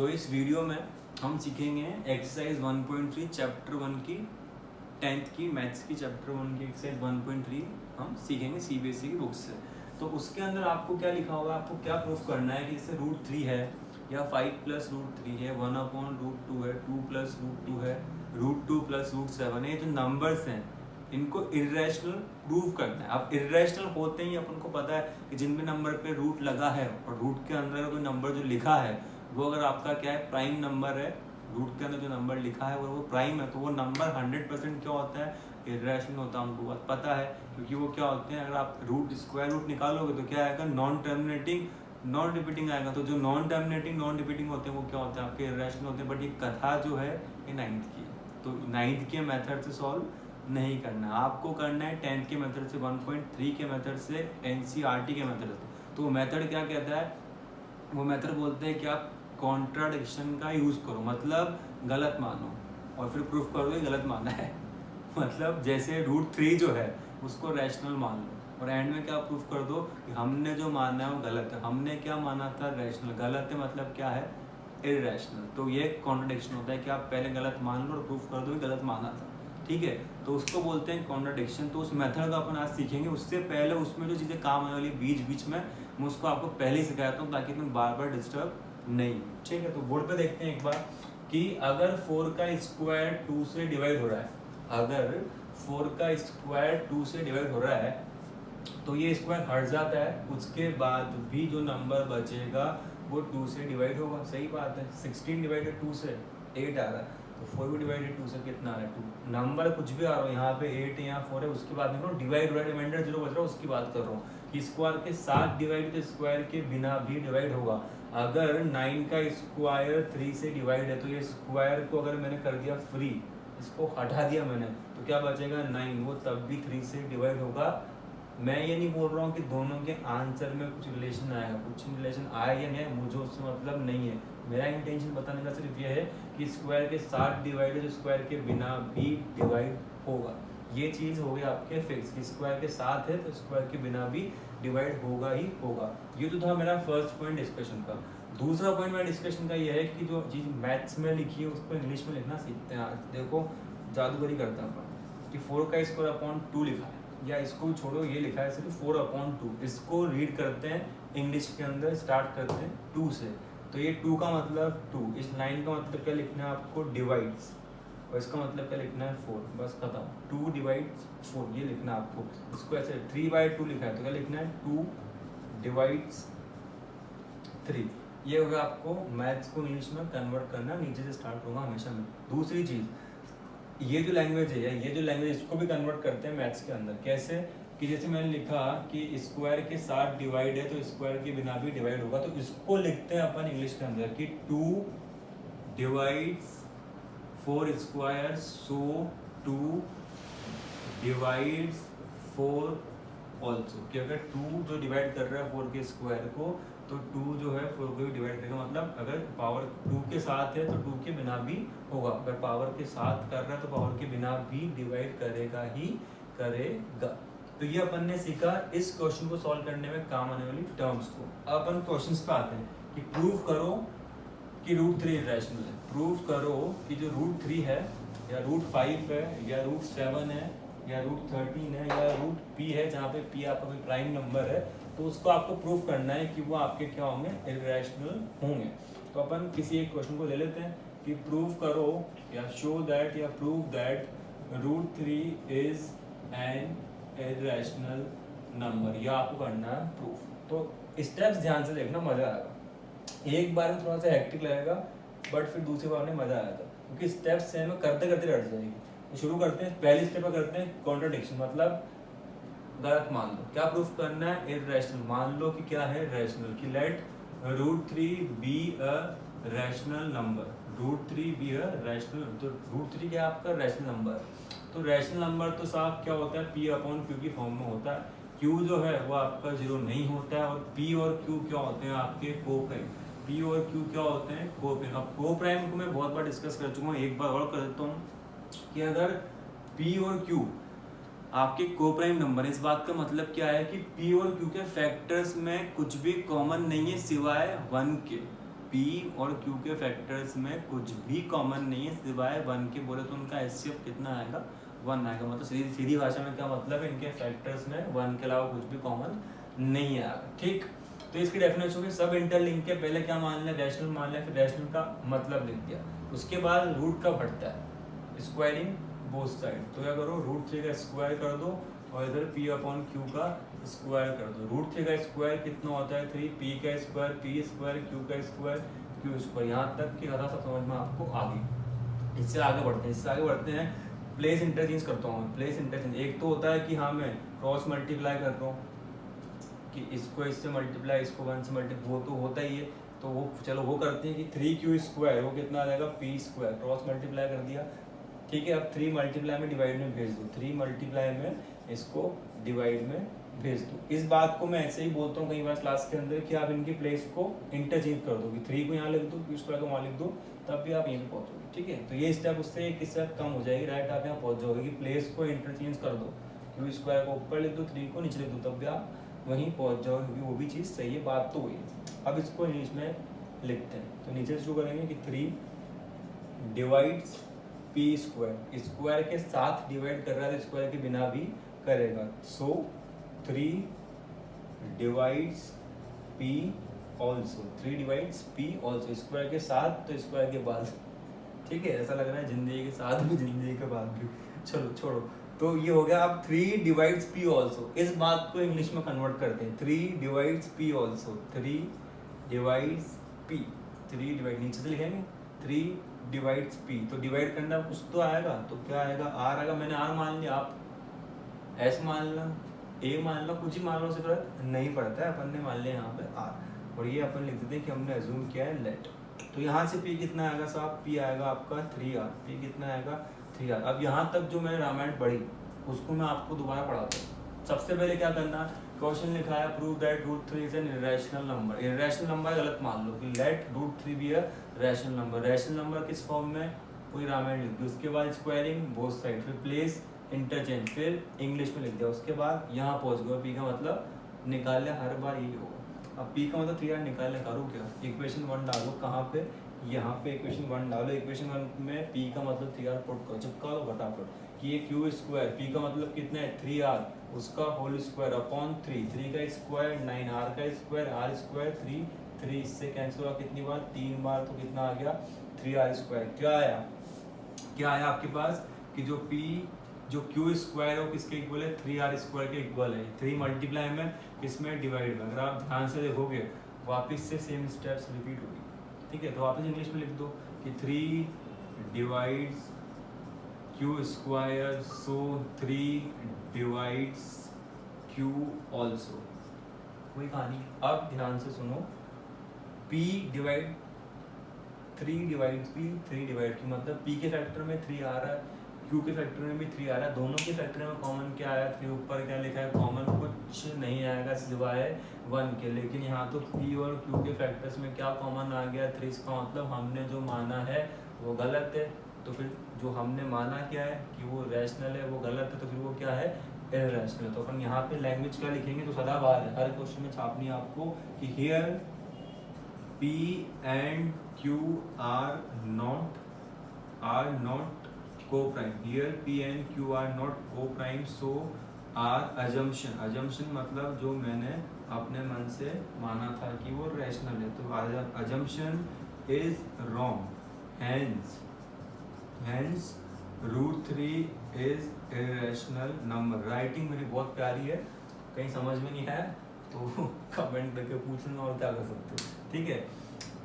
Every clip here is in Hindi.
तो इस वीडियो में हम सीखेंगे एक्सरसाइज 1.3 चैप्टर 1 की 10th की मैथ्स की चैप्टर 1 की एक्सरसाइज 1.3 हम सीखेंगे सीबीएसई की बुक से। तो उसके अंदर आपको क्या लिखा होगा, आपको क्या प्रूफ करना है कि इससे √3 है या 5 + √3 है, 1/√2 है, 2 + √2 है, √2 + √7 है। ये जो नंबर्स हैं इनको इर्रेशनल प्रूव करना है। अब इर्रेशनल होते ही अपन को पता है कि जिन भी नंबर पे रूट लगा है और रूट के अंदर कोई नंबर जो लिखा है वो अगर आपका क्या है प्राइम नंबर है, रूट के अंदर जो नंबर लिखा है वो प्राइम है, तो वो नंबर 100% क्या होता है, इर्रेशनल होता है। हमको बात पता है क्योंकि वो क्या होते हैं, अगर आप रूट स्क्वायर रूट निकालोगे तो क्या आएगा, नॉन टर्मिनेटिंग नॉन रिपीटिंग आएगा। तो जो नॉन टर्मिनेटिंग नॉन रिपीटिंग होते हैं वो क्या होते हैं, आपके इर्रेशनल होते हैं। बट ये कथा जो है ये 9th की है, तो 9th के मेथड से सॉल्व नहीं करना, आपको करना है 10th के मेथड से, 1.3 के मेथड से, एनसीईआरटी के मेथड से। तो मेथड क्या कहता है, वो मेथड बोलते हैं कि आप कॉन्ट्राडिक्शन का यूज़ करो, मतलब गलत मानो और फिर प्रूफ करो कि गलत माना है। मतलब जैसे √3 जो है उसको रैशनल मान लो और एंड में क्या प्रूफ कर दो कि हमने जो माना है वो गलत है। हमने क्या माना था, रैशनल, गलत है मतलब क्या है, इररेशनल। तो ये कॉन्ट्राडिक्शन होता है कि आप पहले गलत मान लो और प्रूफ कर दो कि गलत माना था, ठीक है। तो उसको बोलते हैं कॉन्ट्राडिक्शन। तो उस मेथड का अपन आज सीखेंगे। उससे पहले उसमें जो चीज़ें काम आने वाली बीच बीच में मैं उसको आपको पहले ही सिखाता हूँ ताकि तुम बार बार डिस्टर्ब नहीं, ठीक है। तो बोर्ड पे देखते हैं एक बार कि अगर 4 का स्क्वायर 2 से डिवाइड हो रहा है, अगर 4 का स्क्वायर 2 से डिवाइड हो रहा है तो ये स्क्वायर हट जाता है, उसके बाद भी जो नंबर बचेगा वो 2 से डिवाइड होगा। सही बात है, 16 डिवाइडेड 2 से 8 आ रहा है, तो 4 भी डिवाइडेड 2 से कितना आ रहा है, 2। नंबर कुछ भी आ रहा है, यहाँ पे 8 है, यहाँ 4 है, उसकी बात नहीं कर रहा हूँ, डिवाइड हो रहा है, रिमाइंडर 0 बच रहा है, उसकी बात कर रहा हूँ। स्क्वायर के साथ डिवाइड तो स्क्वायर के बिना भी डिवाइड होगा। अगर 9 का स्क्वायर 3 से डिवाइड है तो ये स्क्वायर को अगर मैंने कर दिया फ्री, इसको हटा दिया मैंने, तो क्या बचेगा 9, वो तब भी 3 से डिवाइड होगा। मैं ये नहीं बोल रहा हूँ कि दोनों के आंसर में कुछ रिलेशन आएगा, कुछ रिलेशन आया या नहीं, मुझे उससे मतलब नहीं है। मेरा इंटेंशन बताने का सिर्फ ये है कि स्क्वायर के साथ डिवाइड है तो स्क्वायर के बिना भी डिवाइड होगा। ये चीज़ हो गई आपके फिक्स कि स्क्वायर के साथ है तो स्क्वायर के बिना भी डिवाइड होगा ही होगा। ये तो था मेरा फर्स्ट पॉइंट डिस्कशन का। दूसरा पॉइंट मेरा डिस्कशन का ये है कि जो चीज़ मैथ्स में लिखी है उसको इंग्लिश में लिखना सीखते हैं। आज देखो जादूगरी करते हैं अपन कि 4 का स्क्वायर अपॉन 2 लिखा है, या इसको छोड़ो, ये लिखा है सिर्फ 4/2। इसको रीड करते हैं इंग्लिश के अंदर, स्टार्ट करते हैं 2 से। तो ये 2 का मतलब 2, इस लाइन का मतलब क्या लिखना है आपको, डिवाइड्स, और इसका मतलब क्या लिखना है 4, बस खत्म। 2 डिवाइड्स 4 ये लिखना है आपको। इसको ऐसे 3/2 लिखा है तो क्या लिखना है, 2 डिवाइड्स 3। ये होगा आपको मैथ्स को इंग्लिश में कन्वर्ट करना, नीचे से स्टार्ट होगा हमेशा में। दूसरी चीज़, ये जो लैंग्वेज है, ये जो लैंग्वेज, इसको भी कन्वर्ट करते हैं मैथ्स के अंदर। कैसे कि जैसे मैंने लिखा कि स्क्वायर के साथ डिवाइड है तो स्क्वायर के बिना भी डिवाइड होगा, तो इसको लिखते हैं अपन इंग्लिश के अंदर कि 2 डिवाइड्स 4 स्क्वायर, सो 2 डिवाइड्स 4 ऑल्सो। कि अगर 2 जो डिवाइड कर रहा है 4 के स्क्वायर को, तो 2 जो है 4 को भी डिवाइड करेगा। मतलब अगर पावर 2 के साथ है तो 2 के बिना भी होगा, अगर पावर के साथ कर रहा है तो पावर के बिना भी डिवाइड करेगा ही करेगा। तो ये अपन ने सीखा इस क्वेश्चन को सॉल्व करने में काम आने वाली टर्म्स को। अब अपन क्वेश्चंस पे आते हैं कि प्रूव करो कि √3 इररेशनल है। प्रूव करो कि जो √3 है या √5 है या √7 है या √13 है या √p है, जहाँ पे p आपका कोई प्राइम नंबर है, तो उसको आपको प्रूव करना है कि वो आपके क्या होंगे, इररेशनल होंगे। तो अपन किसी एक क्वेश्चन को ले लेते हैं कि प्रूव करो या शो दैट या prove that √3 is N irrational number. या आपको करना है प्रूफ। तो स्टेप्स ध्यान से देखना, मजा आएगा। एक बार में थोड़ा सा हेक्टिक लगेगा बट फिर दूसरी बार में मजा आएगा, क्योंकि स्टेप्स से हमें करते करते रट जाएगी। तो शुरू करते हैं, पहली स्टेप पर करते हैं कॉन्ट्राडिक्शन, मतलब गलत मान लो। क्या प्रूफ करना है, इररेशनल मान लो कि क्या है, रैशनल। कि let √3 be a rational number, √3 be a rational. तो √3 क्या आपका रैशनल नंबर, तो रैशनल नंबर तो साफ क्या होता है, p/q की फॉर्म में होता है। q जो है वो आपका 0 नहीं होता है, और p और q क्या होते हैं आपके कोप्राइम। p और q क्या होते हैं, कोप्राइम। अब कोप्राइम को मैं बहुत बार डिस्कस कर चुका हूँ, एक बार और कर देता हूँ कि अगर p और q आपके कोप्राइम नंबर, इस बात का मतलब क्या है कि p और q के फैक्टर्स में कुछ भी कॉमन नहीं है सिवाय 1 के। P और Q के फैक्टर्स में कुछ भी कॉमन नहीं है सिवाय 1 के, बोले तो उनका HCF कितना आएगा 1 आएगा। मतलब सीधी भाषा में क्या मतलब है, इनके फैक्टर्स में 1 के अलावा कुछ भी कॉमन नहीं आएगा। ठीक, तो इसकी डेफिनेशन होगी सब इंटरलिंक के पहले क्या मान लिया, रैशनल मान लिया, फिर रैशनल का मतलब लिख दिया। उसके बाद रूट कब हटता है, स्क्वायरिंग बोथ साइड। तो क्या करो, √3 का स्क्वायर कर दो और इधर P/Q का स्क्वायर कर दो। √3 का स्क्वायर कितना होता है 3, P का स्क्वायर P स्क्वायर, Q का स्क्वायर Q स्क्वायर। यहाँ तक की कथा सब समझ में आपको आ गई। इससे आगे बढ़ते हैं, प्लेस इंटरचेंज करता हूँ। प्लेस इंटरचेंज एक तो होता है कि हाँ मैं क्रॉस मल्टीप्लाई कर रहा हूँ कि इसको इससे मल्टीप्लाई, इसको 1 से मल्टीप्लाई, वो तो होता ही है। तो वो चलो वो करते हैं कि 3Q स्क्वायर वो कितना आ जाएगा P स्क्वायर, क्रॉस मल्टीप्लाई कर दिया। ठीक है, अब 3 मल्टीप्लाई में डिवाइड में भेज दो, 3 मल्टीप्लाई में इसको डिवाइड में भेज दो। इस बात को मैं ऐसे ही बोलता हूँ कई बार क्लास के अंदर कि आप इनकी प्लेस को इंटरचेंज कर दो कि 3 को यहाँ लिख दो, Q स्क्वायर को वहाँ लिख दो, तब भी आप यहीं पहुँचोगे। ठीक है, तो ये स्टेप उससे एक स्टेप कम हो जाएगी, राइट आप यहाँ पहुँच जाओगे कि प्लेस को इंटरचेंज कर दो, Q स्क्वायर को ऊपर लिख दो, 3 को नीचे लिख दो, तब भी आप वहीं पहुँच जाओगे, क्योंकि वो भी चीज़ सही है, बात तो वही है। अब इसको इंग्लिश में लिखते हैं, तो नीचे से शुरू करेंगे कि 3 डिवाइड्स P स्क्वायर, स्क्वायर के साथ डिवाइड कर रहा है तो स्क्वायर के बिना भी करेगा। सो 3 divides P also, 3 divides P also, square के साथ तो स्क्वायर के बाद। ठीक है, ऐसा लग रहा है जिंदगी के साथ भी जिंदगी के बाद भी, चलो छोड़ो। तो ये हो गया। अब 3 डिवाइड्स P ऑल्सो, इस बात को इंग्लिश में कन्वर्ट करते हैं, 3 divides P also, 3 divides P, 3 divide नीचे से लिखेंगे 3 डिवाइड्स P, तो डिवाइड करना कुछ तो आएगा, तो क्या आएगा R आएगा। मैंने R मान लिया, आप S मान लो, A मान लो, कुछ ही मान लो, उससे फर्क नहीं पड़ता है। अपन ने मान लिया यहाँ पे R, और ये अपन लिख देते हैं कि हमने अज्यूम किया है लेट। तो यहाँ से P कितना आएगा साहब, P आएगा आपका 3R, P कितना आएगा 3R। अब यहाँ तक जो मैंने रामायण पढ़ी उसको मैं आपको दोबारा पढ़ाता हूँ। सबसे पहले क्या करना, क्वेश्चन लिखा है prove that √3 is an irrational number. Irrational number गलत मान लो कि let √3 be a rational number. Rational number किस फॉर्म में, पूरी रामायण लिख दी। उसके बाद स्क्वायरिंग बोथ साइड, फिर प्लेस इंटरचेंज, फिर इंग्लिश में लिख दिया। उसके बाद यहाँ पहुँच गए, P का मतलब निकाल लिया, हर बार यही होगा। अब P का मतलब 3R निकालने करो क्या, इक्वेशन 1 डालो, कहाँ पे, यहाँ पे इक्वेशन 1 डालो। इक्वेशन 1 में P का मतलब 3R पुट करो, चिपका दो फटाफट कि ये Q स्क्वायर, P का मतलब कितना है 3R, उसका होल स्क्वायर अपॉन 3, 3 का स्क्वायर 9, R का स्क्वायर, R स्क्वायर 3, 3 इससे कैंसिल हुआ कितनी बार, 3 बार, तो कितना आ गया 3R स्क्वायर। क्या आया आपके पास कि जो Q स्क्वायर है वो किसके इक्वल है, 3R स्क्वायर के इक्वल है। 3 मल्टीप्लाई में किसमें डिवाइड में। अगर आप ध्यान से देखोगे वापस से सेम स्टेप्स रिपीट होगी। ठीक है, तो वापस इंग्लिश में लिख दो कि 3 डिवाइड्स Q स्क्वायर, सो 3 डिवाइड्स Q ऑल्सो, कोई कहानी। अब ध्यान से सुनो, P divide 3 divide P, 3 divide Q, मतलब P के फैक्टर में 3 आ रहा है, Q के फैक्टर में भी 3 आ रहा है। दोनों के फैक्टर में कॉमन क्या आया, 3 ऊपर क्या लिखा है, कॉमन कुछ नहीं आएगा सिवाय 1 के। लेकिन यहाँ तो P और Q के फैक्टर्स में क्या कॉमन आ गया 3, इसका मतलब हमने जो माना है वो गलत है। तो फिर जो हमने माना क्या है कि वो रैशनल है वो गलत है, तो फिर वो क्या है इररेशनल है। तो अपन यहाँ पे लैंग्वेज क्या लिखेंगे, तो सदाबहार है, हर क्वेश्चन में छापनी है आपको कि here P and Q are not co-prime. Here P and Q are not co-prime, so are assumption मतलब जो मैंने अपने मन से माना था कि वो रैशनल है, तो assumption is wrong. Hence √3 is irrational number. Writing मेरी बहुत प्यारी है, कहीं समझ में नहीं है तो कमेंट करके पूछना, और क्या कर सकते हो। ठीक है,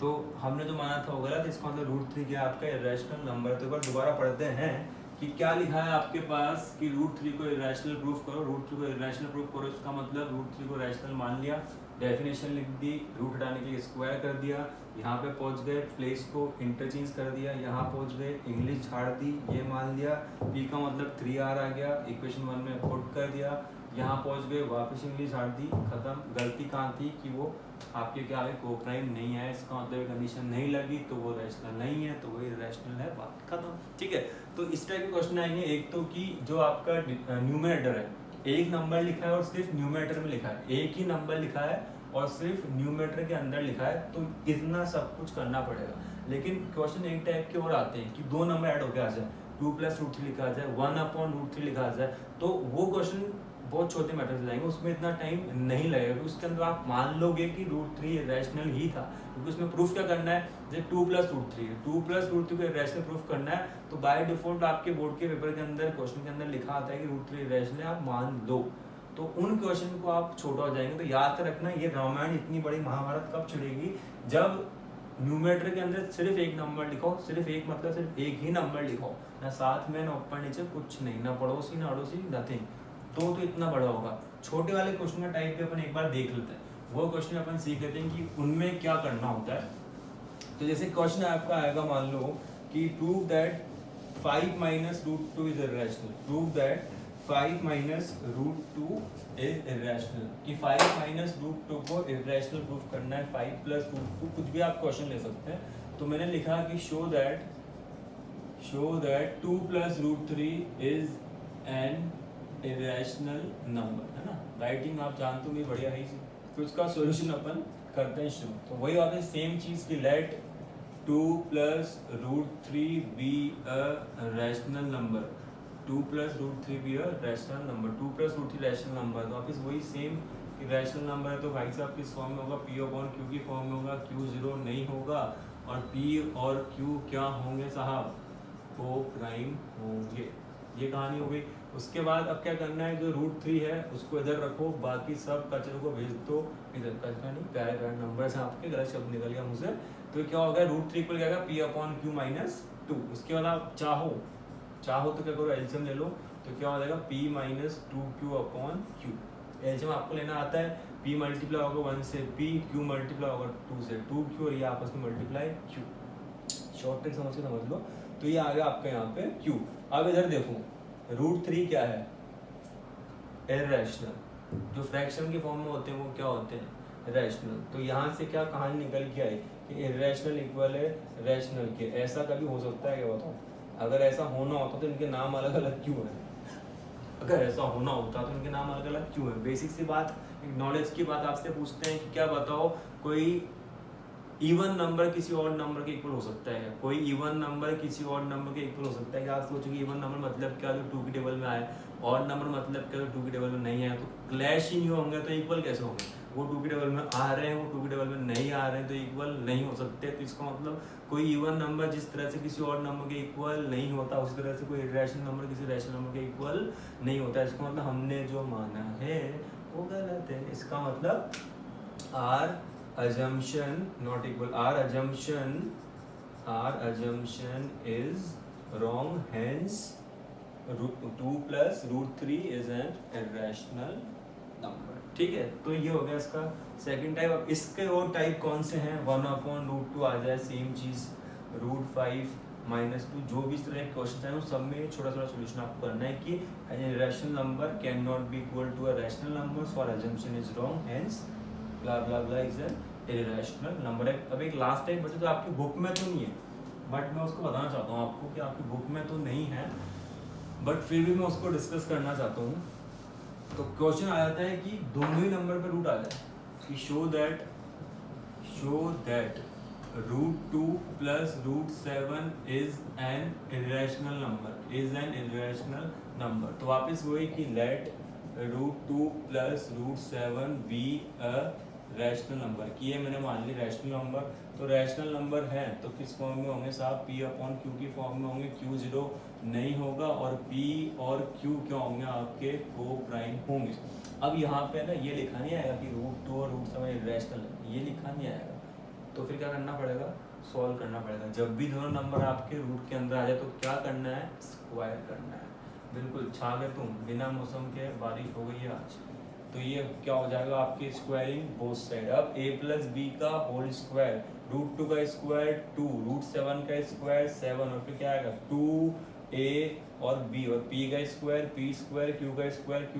तो हमने जो माना था वो गलत, इसका मतलब √3 क्या आपका इरेशनल नंबर। तो एक बार दोबारा पढ़ते हैं कि क्या लिखा है आपके पास कि √3 को इरेशनल प्रूफ करो, √3 को इरेशनल प्रूफ करो। इसका मतलब √3 को रैशनल मान लिया, डेफिनेशन लिख दी, रूट हटाने के लिए स्क्वायर कर दिया, यहाँ पे पहुँच गए, प्लेस को इंटरचेंज कर दिया, यहाँ पहुँच गए, इंग्लिश झाड़ दी, ये मान लिया, P का मतलब 3R आ गया, इक्वेशन 1 में पुट कर दिया, यहाँ पहुँच गए, वापस इंग्लिश झाड़ दी, खत्म। गलती कहाँ थी कि वो आपके क्या है कोप्राइम नहीं है, इसका मतलब कंडीशन नहीं लगी तो वो रैशनल नहीं है, तो वो इरेशनल है, बात खत्म। ठीक है, तो इस टाइप के क्वेश्चन आएंगे। एक तो कि जो आपका न्यूमरेटर है, एक नंबर लिखा है और सिर्फ न्यूमरेटर में लिखा है, एक ही नंबर लिखा है और सिर्फ न्यूमरेटर के अंदर लिखा है, तो इतना सब कुछ करना पड़ेगा। लेकिन क्वेश्चन एक टाइप के और आते हैं कि दो नंबर ऐड होकर आ जाए, 2 + √3 लिखा आ जाए, 1/√3 लिखा आ जाए, तो वो क्वेश्चन बहुत छोटे मैटर से जाएंगे, उसमें इतना टाइम नहीं लगेगा क्योंकि उसके अंदर आप मान लोगे कि √3 इरेशनल ही था, क्योंकि उसमें प्रूफ क्या करना है, जैसे 2 + √3 है, 2 + √3 को इरेशनल प्रूफ करना है, तो बाय डिफॉल्ट आपके बोर्ड के पेपर के अंदर क्वेश्चन के अंदर लिखा आता है कि √3 इरेशनल है, आप मान लो, तो उन क्वेश्चन को आप छोटा हो जाएंगे। तो याद रखना, ये रामायण इतनी बड़ी महाभारत कब छिड़ेगी, जब न्यूमरेटर के अंदर सिर्फ एक नंबर लिखो, सिर्फ एक मतलब सिर्फ एक ही नंबर लिखो, ना साथ में ना ऊपर नीचे कुछ नहीं, ना पड़ोसी ना अड़ोसी नथिंग, तो इतना बड़ा होगा। छोटे वाले क्वेश्चन का टाइप पे अपन एक बार देख लेते हैं, वो क्वेश्चन अपन सीख लेते हैं कि उनमें क्या करना होता है। तो जैसे क्वेश्चन आपका आएगा, मान लो कि prove that 5 - √2 is irrational, prove that 5 - √2 is irrational, कि 5 - √2 को इरेशनल प्रूफ करना है, 5 + √2, कुछ भी आप क्वेश्चन ले सकते हैं। तो मैंने लिखा कि show that 2 + √3 is an irrational number, है ना। राइटिंग आप जानते हो मेरी बढ़िया है, तो उसका सॉल्यूशन अपन करते हैं शुरू। तो वही बात है, सेम चीज़ की let 2 + √3 be a rational number, 2 + √3 भी a rational number, 2 + √3 rational number. तो वापस वही सेम कि रैशनल नंबर है तो भाई साहब किस फॉर्म में होगा, P/Q की फॉर्म में होगा, Q 0 नहीं होगा, और P और Q क्या होंगे साहब, को प्राइम होंगे। ये कहानी हो गई। उसके बाद अब क्या करना है, जो √3 है उसको इधर रखो, बाकी सब कचरे को भेज दो इधर, कचरा नहीं, प्यारे प्यारे नंबर से आपके गलत शब्द निकल गया मुझसे। तो क्या होगा, √3 इक्वल क्या होगा, P/Q - 2। उसके बाद आप चाहो तो क्या करो, एलसीएम ले लो, तो क्या हो जाएगा P - 2Q/Q। एलसीएम आपको लेना आता है, P मल्टीप्लाई होगा 1 से P, Q मल्टीप्लाई होगा 2 से 2Q, और ये आपस में मल्टीप्लाई Q। शॉर्ट ट्रिक समझ के समझ लो। तो ये आ गया आपका यहाँ पे Q। अब इधर देखो, √3 क्या है, इरेशनल। जो फ्रैक्शन के फॉर्म में होते हैं वो क्या होते हैं, रैशनल। तो यहाँ से क्या कहानी निकल के आई कि इरेशनल इक्वल है रैशनल के। ऐसा कभी हो सकता है क्या, बताओ। अगर ऐसा होना होता तो इनके नाम अलग अलग क्यों है, अगर ऐसा होना होता तो इनके नाम अलग अलग क्यों है। बेसिक सी बात, नॉलेज की बात आपसे पूछते हैं कि क्या बताओ, कोई इवन नंबर किसी और नंबर के इक्वल हो सकता है, कोई इवन नंबर किसी और नंबर के इक्वल हो सकता है। क्या आप सोचोगे इवन नंबर मतलब क्या, जो 2 की टेबल में आए, और नंबर मतलब क्या, जो 2 की टेबल में नहीं आए, तो क्लैश ही नहीं होंगे तो इक्वल कैसे होंगे। वो 2 की टेबल में आ रहे हैं, वो 2 की टेबल में नहीं आ रहे हैं, तो इक्वल नहीं हो सकते। तो इसका मतलब कोई इवन नंबर जिस तरह से किसी और नंबर के इक्वल नहीं होता, उसी तरह से कोई इरेशनल नंबर किसी रैशनल नंबर के इक्वल नहीं होता। इसका मतलब हमने जो माना है वो गलत है। इसका मतलब are assumption not equal, our assumption is wrong, hence 2 + √3 is an irrational number। ठीक है, तो ये हो गया इसका सेकंड टाइप। अब इसके और टाइप कौन से हैं, 1/√2 आ जाए, सेम चीज, √5 - 2, जो भी इस तरह के क्वेश्चन है उन सब में छोटा छोटा सोल्यूशन आपको करना है कि irrational number cannot be equal to a rational number, so our assumption is wrong, hence blah blah blah is an irrational number। अब एक लास्ट टाइप बचे, तो आपकी बुक में तो नहीं है, बट मैं उसको बताना चाहता हूँ आपको कि आपकी बुक में तो नहीं है, बट फिर भी मैं उसको डिस्कस करना चाहता हूँ। तो क्वेश्चन आ जाता है कि दोनों ही नंबर पे रूट आ जाए, कि show that √2 + √7 is an irrational number. तो वापस वही कि let √2 + √7 be a rational number, कि ये मैंने मान ली रैशनल नंबर। तो रैशनल नंबर है तो किस फॉर्म में होंगे साहब, P/Q की फॉर्म में होंगे, Q 0 नहीं होगा, और P और Q क्या होंगे आपके, को प्राइम होंगे। अब यहाँ पे ना ये लिखा नहीं आएगा कि √2 और √7 इरेशनल है, ये लिखा नहीं आएगा। तो फिर क्या करना पड़ेगा, सॉल्व करना पड़ेगा। जब भी दोनों नंबर आपके रूट के अंदर आ जाए तो क्या करना है, स्क्वायर करना है। बिल्कुल छा गए तुम, बिना मौसम के बारिश हो गई है आज। तो ये क्या हो जाएगा आपकी स्क्वायरिंग बोथ साइड। अब a + b का होल स्क्वायर, √2 का स्क्वायर 2, √7 का स्क्वायर 7, और फिर क्या आएगा 2a और b, और p का स्क्वायर p², q का स्क्वायर q²।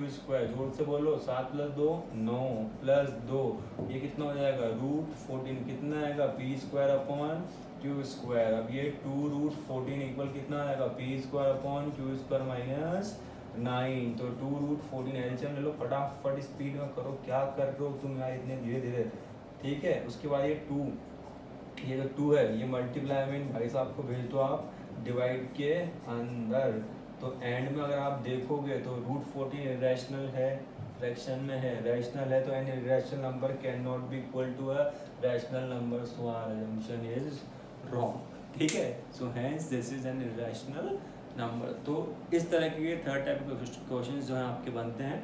जोर से बोलो, 7 + 2 9 + 2 ये कितना हो जाएगा, √14। कितना आएगा, p²/q²। अब ये 2 √14 इक्वल कितना आएगा, p² / q² - 9, तो 2√14 एलसीएम ले लो, फटाफट स्पीड में करो, क्या कर रहे हो तुम यार इतने धीरे धीरे, ठीक है। उसके बाद ये 2, ये जो 2 है ये मल्टीप्लाई में भाई साहब को भेज दो आप डिवाइड के अंदर, तो एंड में अगर आप देखोगे तो √14 इरेशनल है, फ्रैक्शन में है, रैशनल है, तो an irrational number can not be equal to a rational number, so our assumption is wrong, ठीक है। So hence this is an irrational number. तो इस तरह के थर्ड टाइप के क्वेश्चन जो हैं आपके बनते हैं।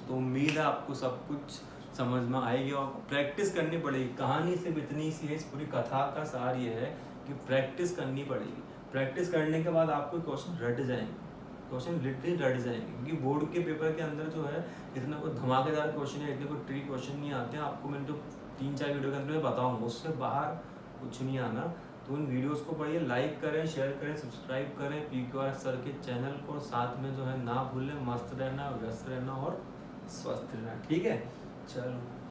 तो उम्मीद है आपको सब कुछ समझ में आएगी और प्रैक्टिस करनी पड़ेगी। कहानी सिर्फ इतनी सी है, इस पूरी कथा का सार ये है कि प्रैक्टिस करनी पड़ेगी। प्रैक्टिस करने के बाद आपको क्वेश्चन रट जाएंगे, क्वेश्चन लिटरली रट जाएंगे, क्योंकि बोर्ड के पेपर के अंदर जो है इतना कोई धमाकेदार क्वेश्चन है, इतने कोई ट्रिक क्वेश्चन नहीं आते हैं। आपको मैंने जो 3-4 वीडियो के अंदर बताऊँगा उससे बाहर कुछ नहीं आना। तो उन वीडियोस को पढ़िए, लाइक करें, शेयर करें, सब्सक्राइब करें PQR सर के चैनल को, साथ में जो है ना भूलें मस्त रहना, व्यस्त रहना और स्वस्थ रहना, ठीक है। चलो।